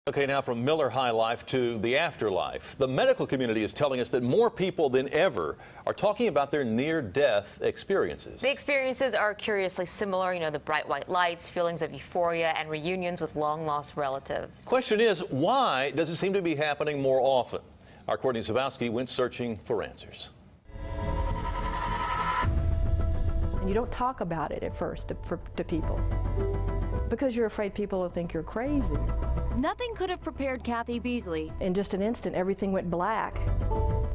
Okay, now from Miller High Life to the afterlife. The medical community is telling us that more people than ever are talking about their near-death experiences. The experiences are curiously similar, the bright white lights, feelings of euphoria, and reunions with long-lost relatives. Question is, why does it seem to be happening more often? Our Courtney Zawowski went searching for answers. You don't talk about it at first to people because you're afraid people will think you're crazy. Nothing could have prepared Kathy Beasley. In just an instant, everything went black.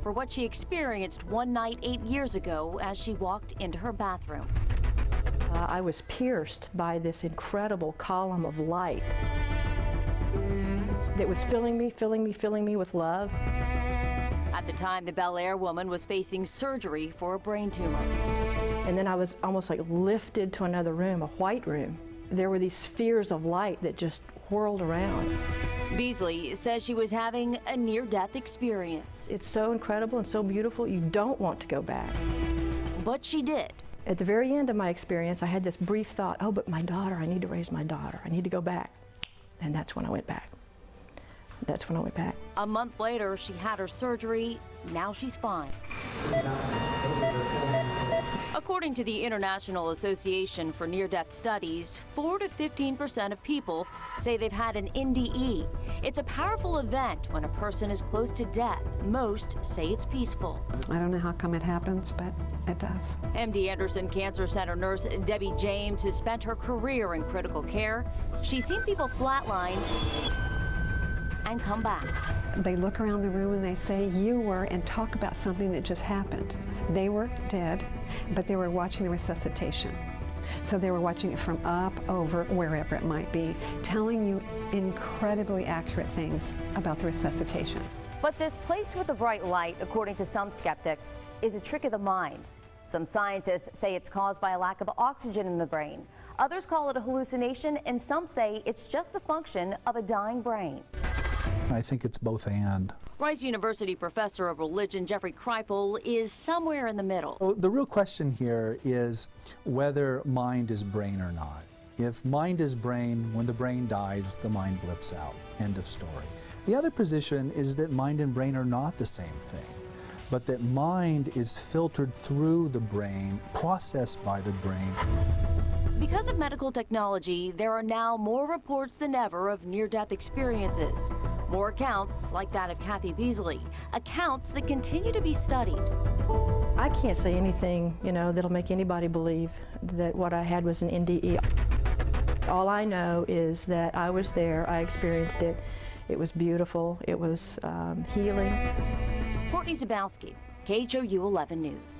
For what she experienced one night 8 years ago as she walked into her bathroom. I was pierced by this incredible column of light that was filling me with love. At the time, the Bel Air woman was facing surgery for a brain tumor. And then I was almost like lifted to another room, a white room. There were these spheres of light that just whirled around. Beasley says she was having a near-death experience. It's so incredible and so beautiful, you don't want to go back. But she did. At the very end of my experience, I had this brief thought, oh, but my daughter, I need to raise my daughter. I need to go back. And that's when I went back. That's when I went back. A month later, she had her surgery. Now she's fine. According to the International Association for Near-Death Studies, 4 to 15% of people say they've had an NDE. It's a powerful event when a person is close to death. Most say it's peaceful. I don't know how come it happens, but it does. MD Anderson Cancer Center nurse Debbie James has spent her career in critical care. She's seen people flatline and come back. They look around the room and they say, you were, and talk about something that just happened. They were dead, but they were watching the resuscitation. So they were watching it from up, over, wherever it might be, telling you incredibly accurate things about the resuscitation. But this place with the bright light, according to some skeptics, is a trick of the mind. Some scientists say it's caused by a lack of oxygen in the brain. Others call it a hallucination, and some say it's just the function of a dying brain. I think it's both and. Rice University professor of religion Jeffrey Kripal is somewhere in the middle. Well, the real question here is whether mind is brain or not. If mind is brain, when the brain dies, the mind blips out. End of story. The other position is that mind and brain are not the same thing, but that mind is filtered through the brain, processed by the brain. Because of medical technology, there are now more reports than ever of near-death experiences. More accounts like that of Kathy Beasley, accounts that continue to be studied. I can't say anything, that'll make anybody believe that what I had was an NDE. All I know is that I was there, I experienced it, it was beautiful, it was healing. Courtney Zawowski, KHOU 11 News.